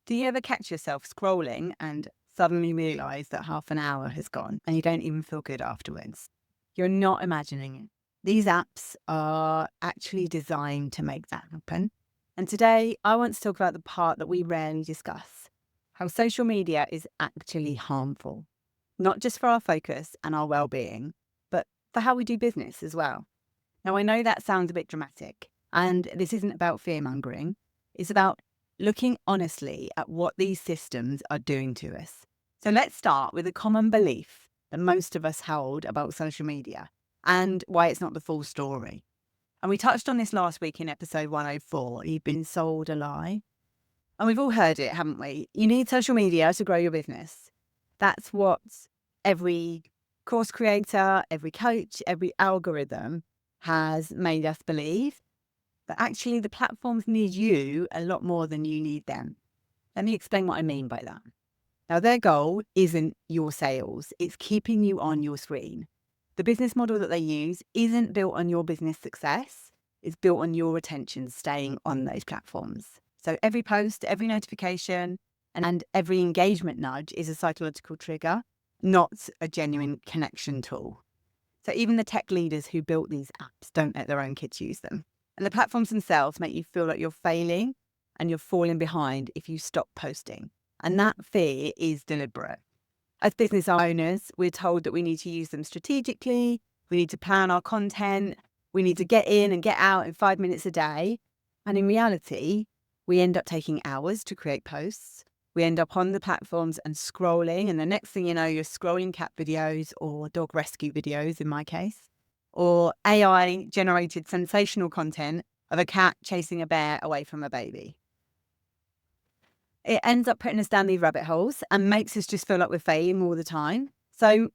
Do you ever catch yourself scrolling and suddenly realize that half an hour has gone and you don't even feel good afterwards? You're not imagining it. These apps are actually designed to make that happen. And today I want to talk about the part that we rarely discuss, how social media is actually harmful, not just for our focus and our well-being, but for how we do business as well. Now, I know that sounds a bit dramatic, and this isn't about fear-mongering. It's about looking honestly at what these systems are doing to us. So let's start with a common belief that most of us hold about social media and why it's not the full story. And we touched on this last week in episode 104, You've Been Sold a Lie. And we've all heard it, haven't we? You need social media to grow your business. That's what every course creator, every coach, every algorithm has made us believe. But actually, the platforms need you a lot more than you need them. Let me explain what I mean by that. Now, their goal isn't your sales. It's keeping you on your screen. The business model that they use isn't built on your business success. It's built on your attention staying on those platforms. So every post, every notification, and every engagement nudge is a psychological trigger, not a genuine connection tool. So even the tech leaders who built these apps don't let their own kids use them. And the platforms themselves make you feel like you're failing and you're falling behind if you stop posting. And that fear is deliberate. As business owners, we're told that we need to use them strategically. We need to plan our content. We need to get in and get out in 5 minutes a day. And in reality, we end up taking hours to create posts. We end up on the platforms and scrolling. And the next thing you know, you're scrolling cat videos or dog rescue videos, in my case, or AI-generated sensational content of a cat chasing a bear away from a baby. It ends up putting us down these rabbit holes and makes us just feel like we're failing all the time. So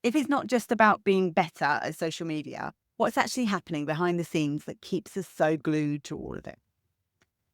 if it's not just about being better at social media, what's actually happening behind the scenes that keeps us so glued to all of it?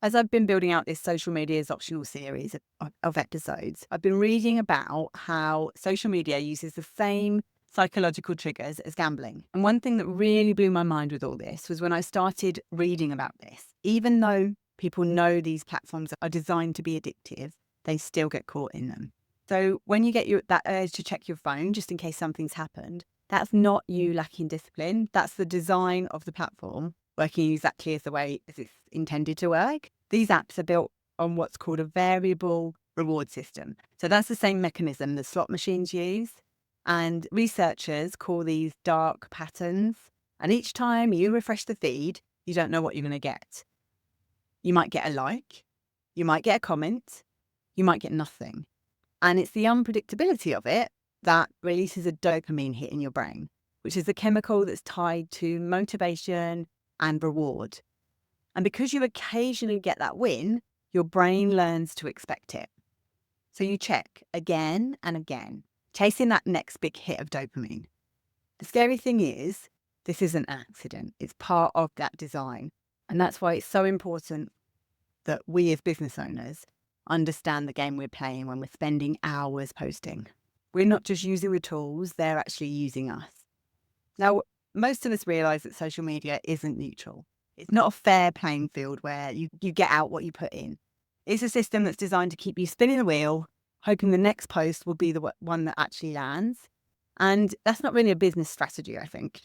As I've been building out this social media as optional series of episodes, I've been reading about how social media uses the same psychological triggers as gambling. And one thing that really blew my mind with all this was when I started reading about this. Even though people know these platforms are designed to be addictive, they still get caught in them. So when you get that urge to check your phone just in case something's happened, that's not you lacking discipline. That's the design of the platform working exactly as the way as it's intended to work. These apps are built on what's called a variable reward system. So that's the same mechanism the slot machines use. And researchers call these dark patterns. And each time you refresh the feed, you don't know what you're going to get. You might get a like, you might get a comment, you might get nothing. And it's the unpredictability of it that releases a dopamine hit in your brain, which is the chemical that's tied to motivation and reward. And because you occasionally get that win, your brain learns to expect it. So you check again and again, chasing that next big hit of dopamine. The scary thing is, this isn't an accident. It's part of that design. And that's why it's so important that we as business owners understand the game we're playing when we're spending hours posting. We're not just using the tools, they're actually using us. Now, most of us realize that social media isn't neutral. It's not a fair playing field where you get out what you put in. It's a system that's designed to keep you spinning the wheel, hoping the next post will be the one that actually lands. And that's not really a business strategy, I think.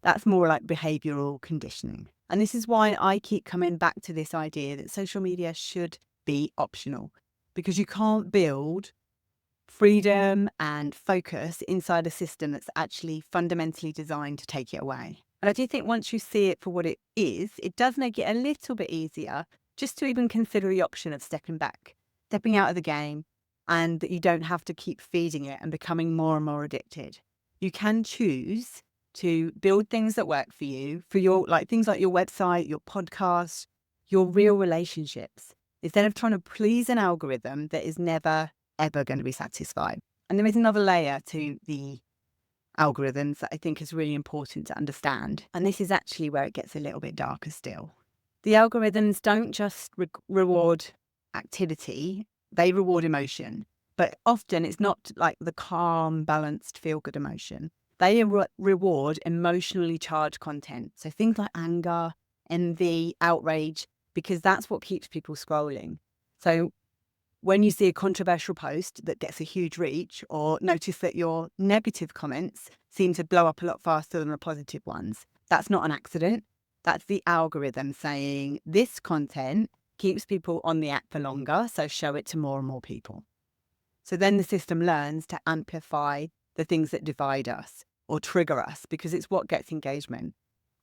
That's more like behavioral conditioning. And this is why I keep coming back to this idea that social media should be optional, because you can't build freedom and focus inside a system that's actually fundamentally designed to take it away. And I do think once you see it for what it is, it does make it a little bit easier just to even consider the option of stepping back, stepping out of the game, and that you don't have to keep feeding it and becoming more and more addicted. You can choose to build things that work for you, for your things like your website, your podcast, your real relationships, instead of trying to please an algorithm that is never, ever going to be satisfied. And there is another layer to the algorithms that I think is really important to understand. And this is actually where it gets a little bit darker still. The algorithms don't just reward activity, they reward emotion. But often it's not like the calm, balanced, feel-good emotion. They reward emotionally charged content. So things like anger, envy, outrage, because that's what keeps people scrolling. So when you see a controversial post that gets a huge reach, or notice that your negative comments seem to blow up a lot faster than the positive ones, that's not an accident. That's the algorithm saying this content keeps people on the app for longer, so show it to more and more people. So then the system learns to amplify the things that divide us or trigger us, because it's what gets engagement.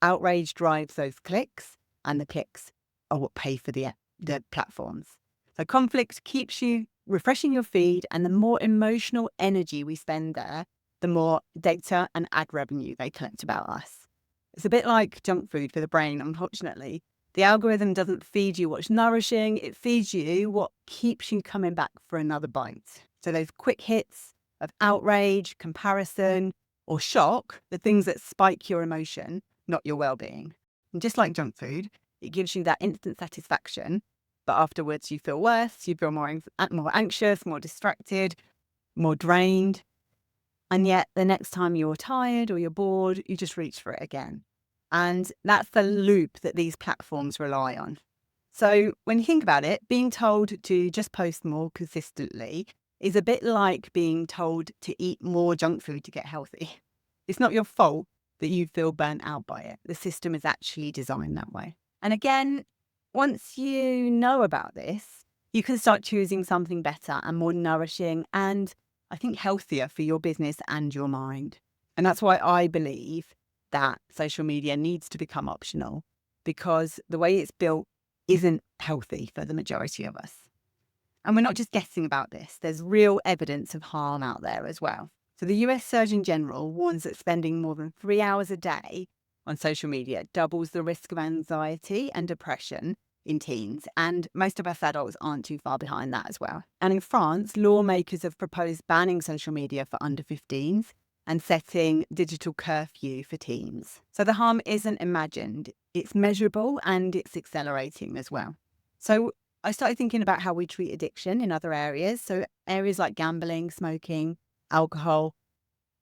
Outrage drives those clicks, and the clicks are what pay for the platforms. So conflict keeps you refreshing your feed, and the more emotional energy we spend there, the more data and ad revenue they collect about us. It's a bit like junk food for the brain, unfortunately. The algorithm doesn't feed you what's nourishing, it feeds you what keeps you coming back for another bite. So those quick hits of outrage, comparison, or shock, the things that spike your emotion, not your well-being. And just like junk food, it gives you that instant satisfaction, but afterwards you feel worse, you feel more anxious, more distracted, more drained. And yet the next time you're tired or you're bored, you just reach for it again. And that's the loop that these platforms rely on. So when you think about it, being told to just post more consistently is a bit like being told to eat more junk food to get healthy. It's not your fault that you feel burnt out by it. The system is actually designed that way. And again, once you know about this, you can start choosing something better and more nourishing and, I think, healthier for your business and your mind. And that's why I believe that social media needs to become optional, because the way it's built isn't healthy for the majority of us. And we're not just guessing about this. There's real evidence of harm out there as well. So the US Surgeon General warns that spending more than 3 hours a day on social media doubles the risk of anxiety and depression in teens. And most of us adults aren't too far behind that as well. And in France, lawmakers have proposed banning social media for under 15s and setting digital curfew for teens. So the harm isn't imagined, it's measurable, and it's accelerating as well. So I started thinking about how we treat addiction in other areas. So areas like gambling, smoking, alcohol,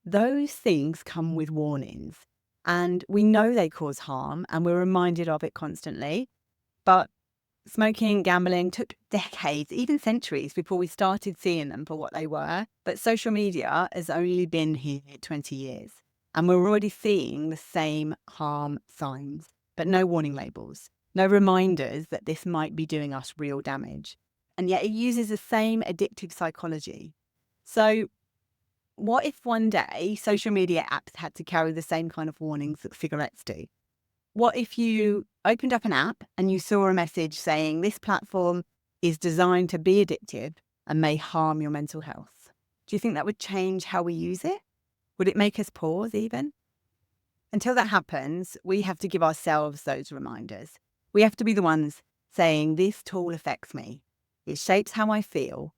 those things come with warnings. And we know they cause harm, and we're reminded of it constantly. But smoking, gambling took decades, even centuries, before we started seeing them for what they were. But social media has only been here 20 years, and we're already seeing the same harm signs, but no warning labels, no reminders that this might be doing us real damage. And yet it uses the same addictive psychology. So what if one day social media apps had to carry the same kind of warnings that cigarettes do? What if you opened up an app and you saw a message saying this platform is designed to be addictive and may harm your mental health? Do you think that would change how we use it? Would it make us pause even? Until that happens, we have to give ourselves those reminders. We have to be the ones saying this tool affects me. It shapes how I feel,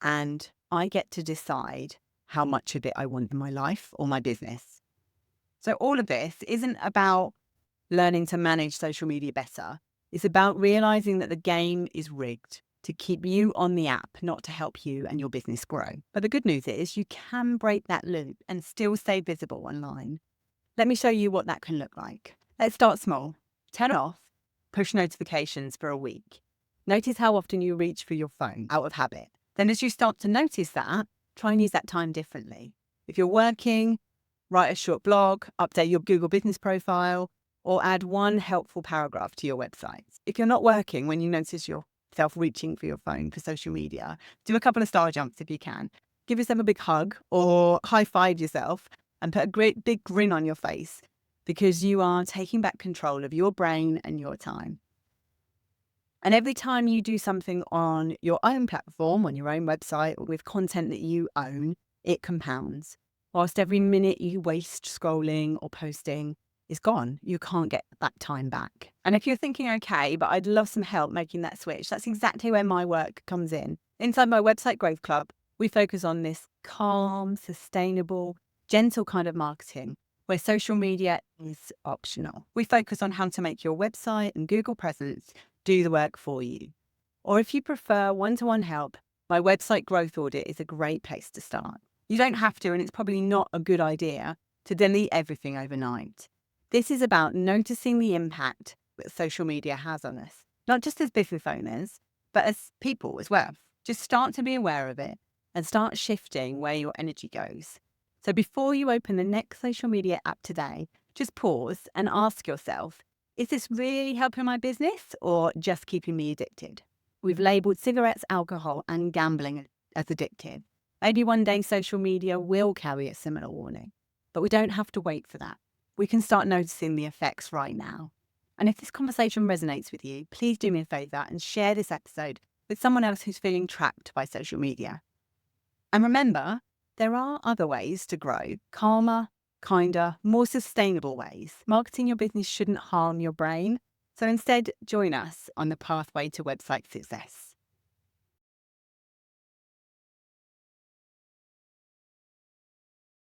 and I get to decide how much of it I want in my life or my business. So all of this isn't about learning to manage social media better. It's about realizing that the game is rigged to keep you on the app, not to help you and your business grow. But the good news is you can break that loop and still stay visible online. Let me show you what that can look like. Let's start small. Turn off push notifications for a week. Notice how often you reach for your phone out of habit. Then as you start to notice that, try and use that time differently. If you're working, write a short blog, update your Google business profile, or add one helpful paragraph to your website. If you're not working, when you notice yourself reaching for your phone for social media, do a couple of star jumps if you can. Give yourself a big hug or high-five yourself and put a great big grin on your face, because you are taking back control of your brain and your time. And every time you do something on your own platform, on your own website, or with content that you own, it compounds. Whilst every minute you waste scrolling or posting is gone, you can't get that time back. And if you're thinking, okay, but I'd love some help making that switch, that's exactly where my work comes in. Inside my website Growth Club, we focus on this calm, sustainable, gentle kind of marketing where social media is optional. We focus on how to make your website and Google presence do the work for you. Or if you prefer one-to-one help, my website growth audit is a great place to start. You don't have to, and it's probably not a good idea to delete everything overnight. This is about noticing the impact that social media has on us, not just as business owners, but as people as well. Just start to be aware of it and start shifting where your energy goes. So before you open the next social media app today, just pause and ask yourself, is this really helping my business or just keeping me addicted? We've labelled cigarettes, alcohol and gambling as addictive. Maybe one day social media will carry a similar warning, but we don't have to wait for that. We can start noticing the effects right now. And if this conversation resonates with you, please do me a favour and share this episode with someone else who's feeling trapped by social media. And remember, there are other ways to grow, calmer, kinder, more sustainable ways. Marketing your business shouldn't harm your brain. So instead, join us on the pathway to website success.